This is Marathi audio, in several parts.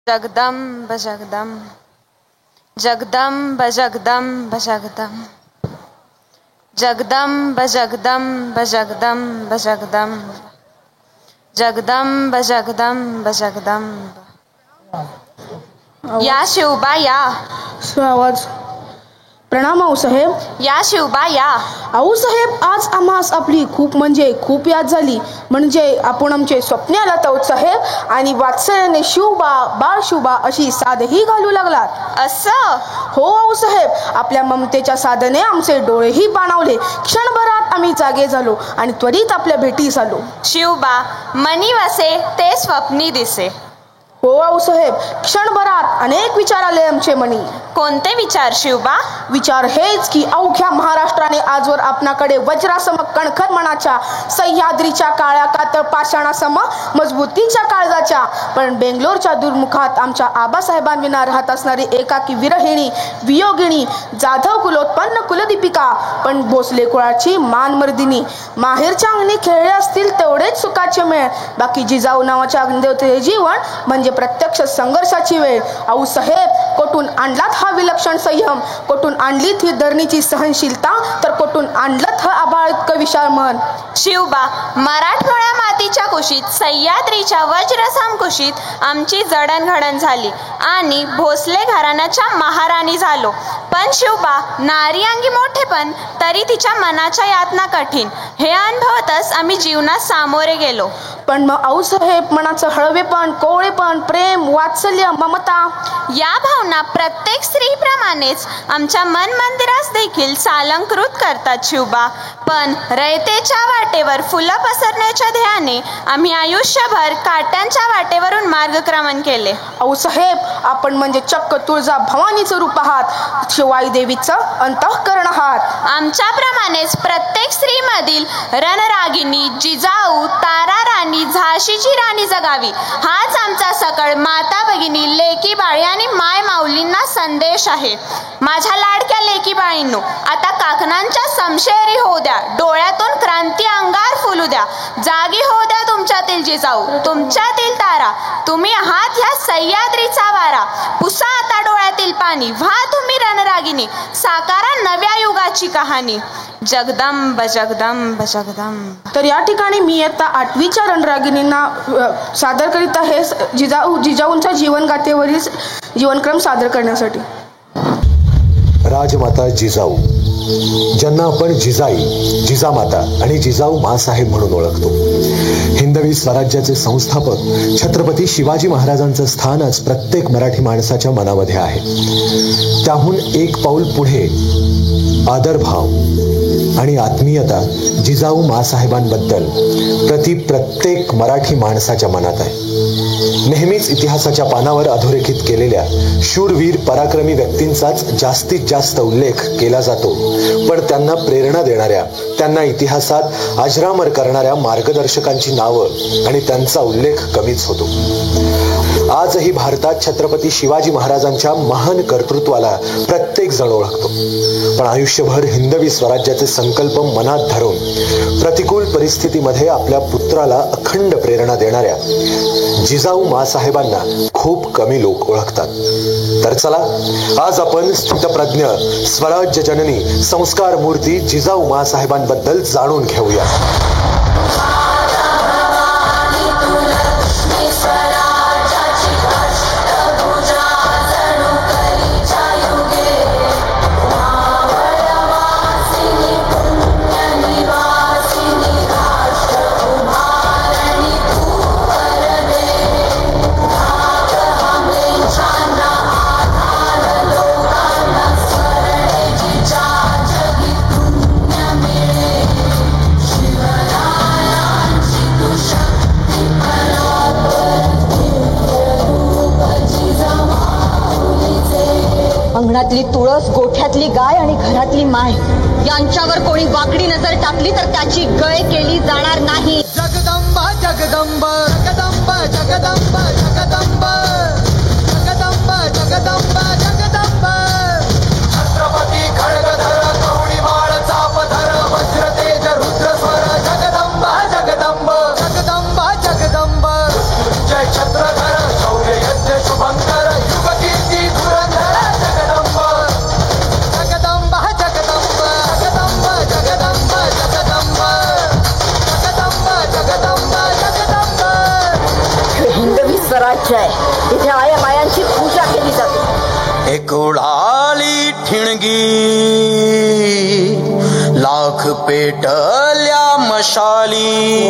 जगदंब जगदंब जगदंब जगदंब जगदंब जगदंब जगदंब जगदंब जगदंब जगदंब जगदंब जगदंब। या शिवबा या. आवाज. प्रणाम आऊसाहेब. या शिवबा या. आऊसाहेब, आज आम्हास आपली खूप याद झाली. म्हणजे आपण आमचे स्वप्ने आला आऊसाहेब आणि वात्सल्याने शिवबा बाळ शिवबा अशी साधही घालू लागलात. असं? हो आऊसाहेब, आपल्या ममतेच्या साधने आमचे डोळेही पाणावले. क्षणभरात आम्ही जागे झालो आणि त्वरित आपल्या भेटीस आलो. शिवबा मनी वसे ते स्वप्नी दिसे. हो आऊसाहेब, क्षणभरात अनेक विचार आले आमचे मनी. कोणते विचार शिवबा? विचार हेच की अवघ्या महाराष्ट्राने आजवर आपणाकडे वज्रासम कणखर मनाच्या, सह्याद्रीच्या काळ्या कातळ पाषाणासम मजबूतीच्या काळजाच्या, पण बेंगलोरच्या दुर्मुखात आमच्या आबासाहेबांविना राहत असणारी एकाकी विरहिणी वियोगिणी जाधव कुलोत्पन्न कुलदीपिका, पण भोसले कुळाची मानमर्दिनी. माहेरच्या अंगणी खेळले असतील तेवढेच सुखाचे मेळ, बाकी जिजाऊ नावाच्या अग्निदेवतेचे जीवन म्हणजे प्रत्यक्ष संघर्षाची वेळ. आऊसाहेब, कोठून आणलात हा विलक्षण संयम, कोठून आणलीत ही धरणीची सहनशीलता, तर कोठून आणलत हा आभाळ इतकं विशाल मन. शिवबा, मराठमोळ्या मातीच्या कुशीत, सह्याद्रीच्या वज्रसम कुशीत आमची जडणघडण झाली आणि भोसले घराण्याच्या महाराणी झालो. पण शिवबा, नारी अंगी मोठेपण तरी तिच्या मनाच्या यातना कठीण, हे अनुभवतच आम्ही जीवनात सामोरे गेलो. पण मग आऊसाहेब, मनाचं हळवेपण, कोवळेपण, प्रेम, वात्सल्य, ममता या भावना प्रत्येक स्त्रीप्रमाणेच आमच्या मन मंदिरास देखील सालंकृत करतात शिवबा. पण रयतेच्या वाटेवर फुलं पसरण्याच्या ध्येयाने आम्ही आयुष्यभर काट्यांच्या वाटेवरून मार्गक्रमण केले. आऊसाहेब, आपण म्हणजे चक्क तुळजा भवानीचं रूप आहात, शिवाई देवीचं अंतःकरण आहात. आमच्याप्रमाणेच प्रत्येक स्त्रीमधील रणरागिनी, जिजाऊ, तारा राणी, झाशीची राणी जगावी, हाच आमचा सकळ माता भगिनी, लेकी बाळी आणि माय माऊलींना संदेश आहे. माझ्या लाडक्या लेकी बाळींनो, आता काकणांच्या समशेरी होऊ द्या, डोळ्यातून क्रांती अंगार फुलू द्या, जागी होऊ द्या तुमच्यातील जिजाऊ, तुमच्यातील तारा, तुम्ही आहात ह्या सह्याद्रीचा वारा. पुसा आता डोळ्यातील पाणी, व्हा तुम्ही रणरागिनी, साकारा नव्या युगाची कहाणी. जगदंब जगदंब जगदंब. तर या ठिकाणी मी आता 8वीच्या रणरागिणींना सादर करीत आहे जिजाऊंच्या जीवनगाथेवरील जीवनक्रम सादर करण्यासाठी. राजमाता जिजाऊ, ज्यांना आपण जिजाई, जिजामाता आणि जिजाऊ मासाहेब म्हणून ओळखतो. हिंदवी स्वराज्याचे संस्थापक छत्रपती शिवाजी महाराजांचं स्थान आज प्रत्येक मराठी माणसाच्या मनामध्ये आहे. त्याहून एक पाऊल पुढे आदरभाव आणि आत्मीयता जिजाऊ मासाहेबांबद्दल प्रत्येक मराठी माणसाच्या मनात आहे. नेहमीच इतिहासाच्या पानावर अधोरेखित केलेल्या शूरवीर पराक्रमी व्यक्तींचाच जास्तीत जास्त उल्लेख केला जातो, पण त्यांना प्रेरणा देणाऱ्या, त्यांना इतिहासात अजरामर करणाऱ्या मार्गदर्शकांची नावं आणि त्यांचा उल्लेख कमीच होतो. आजही भारतात छत्रपती शिवाजी महाराजांच्या महान कर्तृत्वाला प्रत्येक जण ओळखतो, पण आयुष्यभर हिंदवी स्वराज्याचे संकल्प मनात धरून प्रतिकूल परिस्थितीमध्ये आपल्या पुत्राला अखंड प्रेरणा देणाऱ्या जिजाऊ मासाहेबांना खूप कमी लोक ओळखतात. तर चला, आज आपण स्थितप्रज्ञ, स्वराज्य जननी, संस्कार मूर्ती जिजाऊ मासाहेबांबद्दल जाणून घेऊया. अंगणातली तुळस, गोठ्यातली गाय आणि घरातली माय यांच्यावर कोणी वाकडी नजर टाकली तर त्याची गय केली जाणार नाही. जगदंब जगदंब जगदंब जगदंब जगदंब जगदंब जगदंब जगदंब. छत्रपती खड्गधर, कवडी बाळ चापधर, वज्र तेज रुद्र स्वर. जगदंब जगदंब जगदंब जगदंब. जय छत्रधर, शौर्य यज्ञ शुभंग. तिथे आया मायांची पूजा केली जाते. एक उडाली ठिणगी लाख पेटल्या मशाली,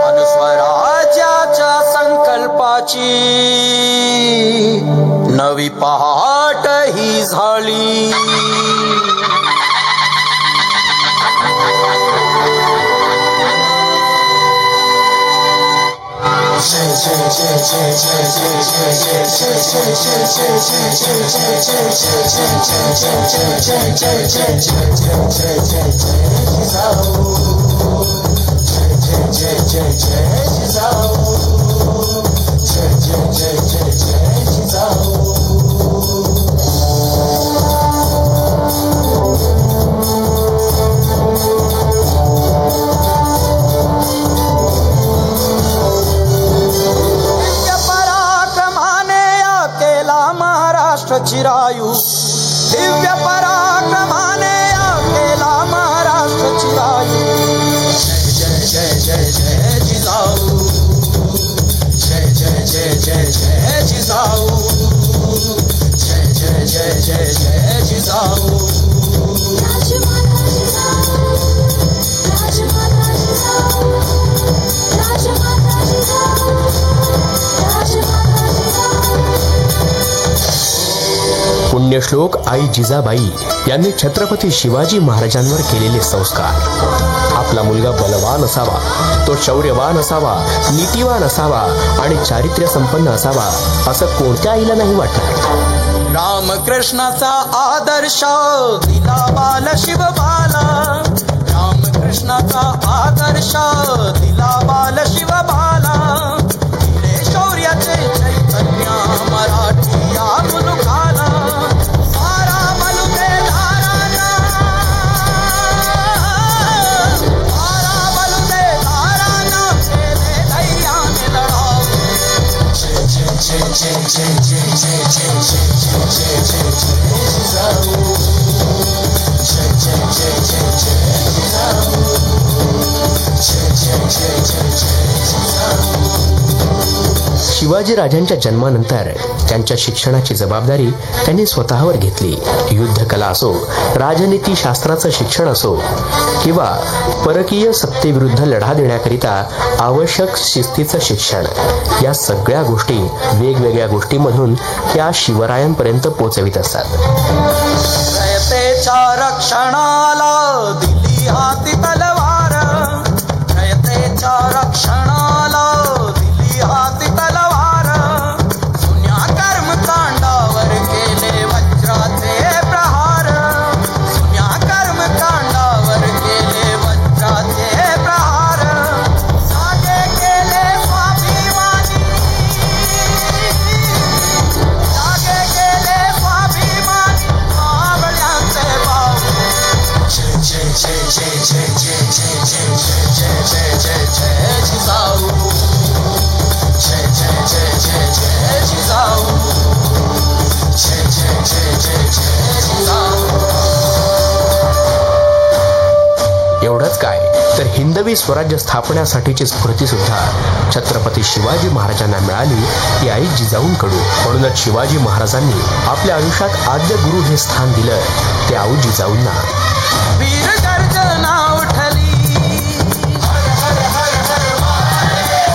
अन स्वराज्याच्या संकल्पाची नवी पहाट ही झाली. चिरायू दिव्य पराक्रमाने केला महाराष्ट्र चिरायू. जय जय जय जय जिजाऊ, जय जय जय जय जय जिजाऊ, जय जय जय जय जय जिजाऊ. राजमाता जिजाऊ, राजमाता जिजाऊ, राजमाता जिजाऊ, राजमाता जिजाऊ. पुण्यश्लोक आई जिजाबाई यांनी छत्रपती शिवाजी महाराजांवर केलेले संस्कार. आपला मुलगा बलवान असावा, तो शौर्यवान असावा, नीतिवान असावा आणि चारित्र्य संपन्न असावा असं कोणत्या आईला नाही वाटणार. रामकृष्णाचा आदर्श दिला बाल शिवबाला, रामकृष्णाचा आदर्श दिला बाल शिवबाला. दिले शौर्याचे चैतन्य मराठी या मुलुखाला. मारा बलुते धारांना, मारा बलुते धारांना, केले धैर्याने लढाव. जय जय जय जय जय जय जय जय जय जय जय जय जिजाऊ, जय जय जय जय जय जिजाऊ, जय जय जय जय जय जिजाऊ. शिवाजी राजांच्या जन्मानंतर त्यांच्या शिक्षणाची जबाबदारी त्यांनी स्वतःवर घेतली. युद्धकला असो, राजनीती शास्त्राचं शिक्षण असो किंवा परकीय सत्तेविरुद्ध लढा देण्याकरिता आवश्यक शिस्तीचं शिक्षण, या सगळ्या गोष्टी वेगवेगळ्या गोष्टींमधून त्या शिवरायांपर्यंत पोहोचवित असतात. रयतेच्या रक्षणाला दिली हाती तलवार, रयतेच्या रक्षणाला दिली हाती तलवार. जुन्या कर्मकांडावर केले वज्राचे प्रहार, जुन्या कर्मकांडावर केले वज्राचे प्रहार. जागे केले स्वाभिमानी, जागे केले स्वाभिमानी मावळ्यांचे भाऊ. जय जय जय जय जय जय जय जय जय जय जय जय जिजाऊ, जय जय जय जय जय जिजाऊ, जय जय जय जय जय जिजाऊ. एवढंच काय तर हिंदवी स्वराज्य स्थापण्यासाठीची स्फूर्ती सुद्धा छत्रपती शिवाजी महाराजांना मिळाली ती आई जिजाऊंकडून. म्हणूनच शिवाजी महाराजांनी आपल्या आयुष्यात आद्य गुरु हे स्थान दिलं ते आऊ जिजाऊंना. वीर गर्जना उठली,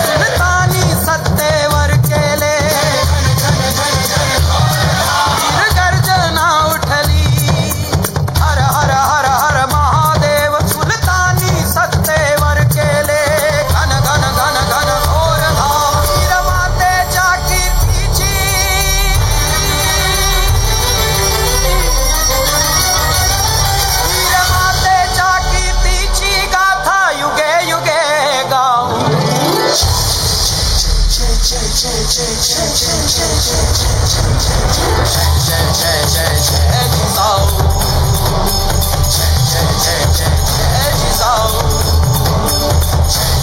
सुलतानी सत्तेवर केले. वीर गर्जना उठली, हर हर हर हर महादेव. सुलतानी सत्तेवर केले. घन घन घन घन घोर धाव. वीरमातेच्या कीर्तीची, वीरमातेच्या कीर्तीची गाथा युगे युगे गाऊ. जय जय जय जय जिजाऊ, जय जय जय जय जय जिजाऊ, जय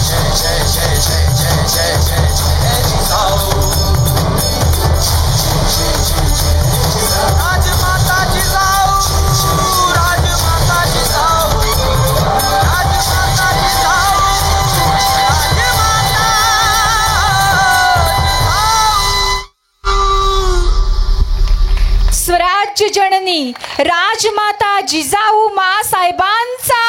जय जय जय जय जय जय जय जय जिजाऊ, जय जय जय जय जिजाऊ. राजमाता जिजाऊ, राजमाता जिजाऊ, राजमाता जिजाऊ, राजमाता जिजाऊ. स्वराज्य जननी राजमाता जिजाऊ मासाहेबांचा